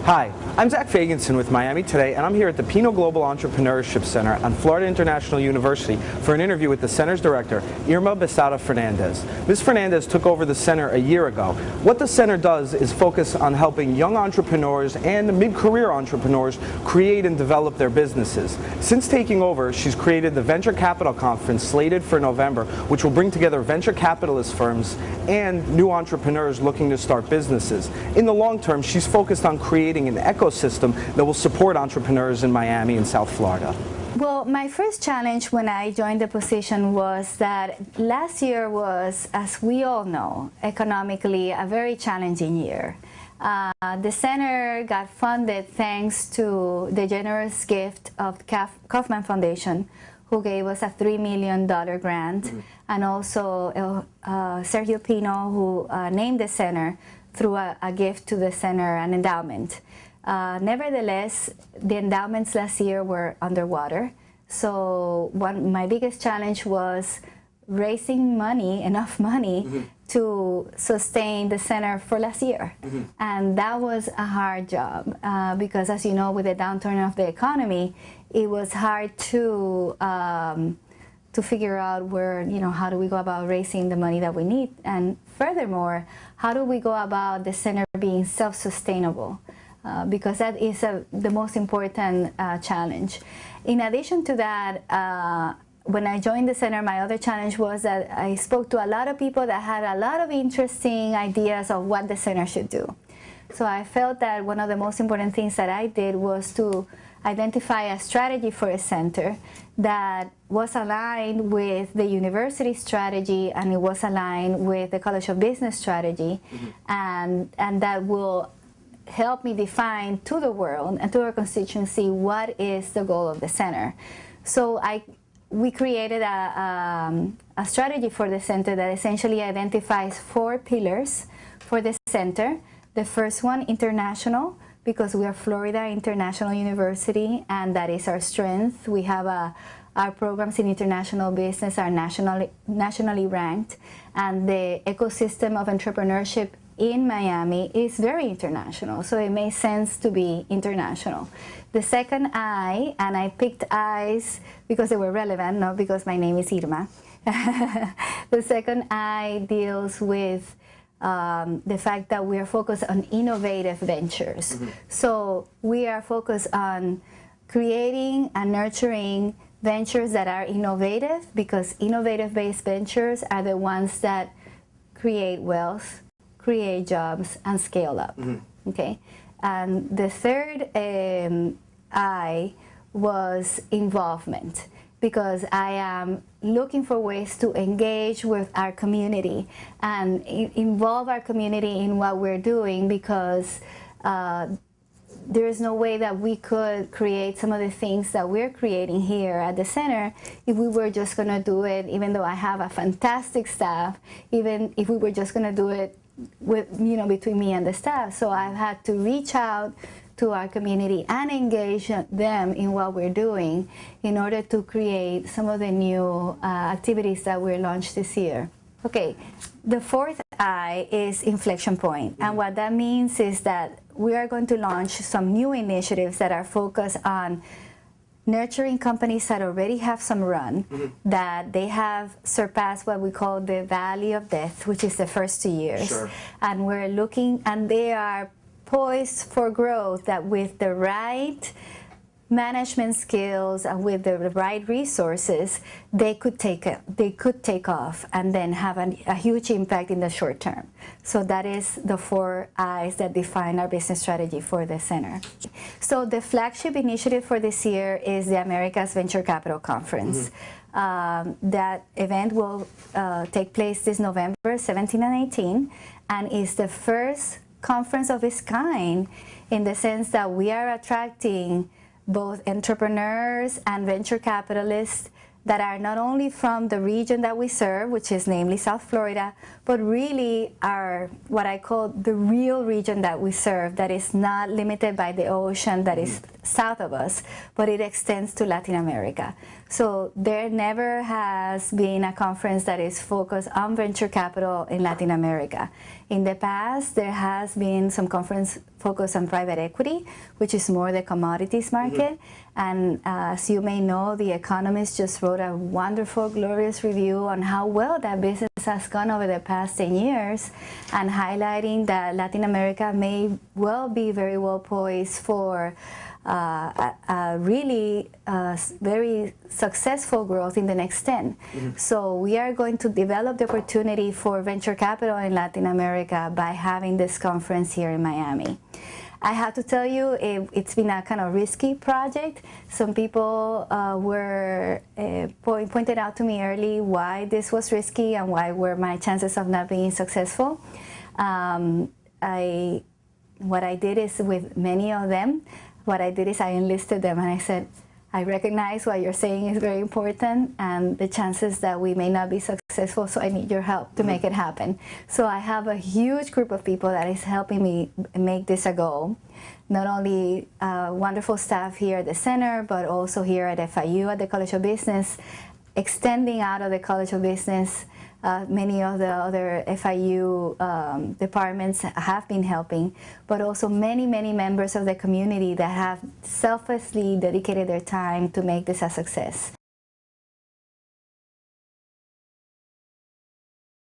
Hi, I'm Zach Fagenson with Miami Today, and I'm here at the Pino Global Entrepreneurship Center on Florida International University for an interview with the center's director, Irma Becerra-Fernandez. Ms. Fernandez took over the center a year ago. What the center does is focus on helping young entrepreneurs and mid-career entrepreneurs create and develop their businesses. Since taking over, she's created the Venture Capital Conference slated for November, which will bring together venture capitalist firms and new entrepreneurs looking to start businesses. In the long term, she's focused on creating an ecosystem that will support entrepreneurs in Miami and South Florida. Well, my first challenge when I joined the position was that last year was, as we all know, economically a very challenging year. The center got funded thanks to the generous gift of the Kaufman Foundation, who gave us a $3 million grant, and also Sergio Pino, who named the center through a gift to the center, an endowment. Nevertheless, the endowments last year were underwater. So my biggest challenge was raising money, enough money, to sustain the center for last year. And that was a hard job because, as you know, with the downturn of the economy, it was hard to figure out where, how do we go about raising the money that we need, and furthermore, how do we go about the center being self-sustainable, because that is the most important challenge. In addition to that, when I joined the center, my other challenge was that I spoke to a lot of people that had a lot of interesting ideas of what the center should do. So I felt that one of the most important things that I did was to identify a strategy for a center that was aligned with the university strategy, and it was aligned with the College of Business strategy, and that will help me define to the world and to our constituency what is the goal of the center. So we created a strategy for the center that essentially identifies 4 pillars for the center. The first one, international, because we are Florida International University, and that is our strength. We have our programs in international business are nationally ranked, and the ecosystem of entrepreneurship in Miami is very international, so it made sense to be international. The second I, and I picked I's because they were relevant, not because my name is Irma. The second I deals with the fact that we are focused on innovative ventures. So we are focused on creating and nurturing ventures that are innovative, because innovative-based ventures are the ones that create wealth, create jobs, and scale up. Okay, and the third I was involvement, because I am looking for ways to engage with our community and involve our community in what we're doing, because there is no way that we could create some of the things that we're creating here at the center if we were just going to do it, even though I have a fantastic staff, even if we were just going to do it with, between me and the staff. So I've had to reach out to our community and engage them in what we're doing in order to create some of the new activities that we launched this year. Okay, the fourth I is inflection point, and what that means is that we are going to launch some new initiatives that are focused on nurturing companies that already have some run, that they have surpassed what we call the valley of death, which is the first 2 years. And we're looking, and they are poised for growth, that with the right management skills and with the right resources, they could take off and then have a huge impact in the short term. So that is the 4 I's that define our business strategy for the center. So the flagship initiative for this year is the America's Venture Capital Conference. That event will take place this November 17 and 18, and is the first conference of its kind, in the sense that we are attracting both entrepreneurs and venture capitalists that are not only from the region that we serve, which is namely South Florida, but really are what I call the real region that we serve, that is not limited by the ocean that is south of us, but it extends to Latin America. So there never has been a conference that is focused on venture capital in Latin America. In the past, there has been some conference focused on private equity, which is more the commodities market. And as you may know, the economist just wrote a wonderful, glorious review on how well that business has gone over the past 10 years, and highlighting that Latin America may well be very well poised for a really very successful growth in the next 10. So we are going to develop the opportunity for venture capital in Latin America by having this conference here in Miami. I have to tell you, it's been a kind of risky project. Some people pointed out to me early why this was risky and why were my chances of not being successful. What I did is, with many of them, what I did is I enlisted them and I said, I recognize what you're saying is very important and the chances that we may not be successful, so I need your help to make it happen. So I have a huge group of people that is helping me make this a goal. Not only wonderful staff here at the center, but also here at FIU at the College of Business, extending out of the College of Business. Many of the other FIU departments have been helping, but also many members of the community that have selflessly dedicated their time to make this a success.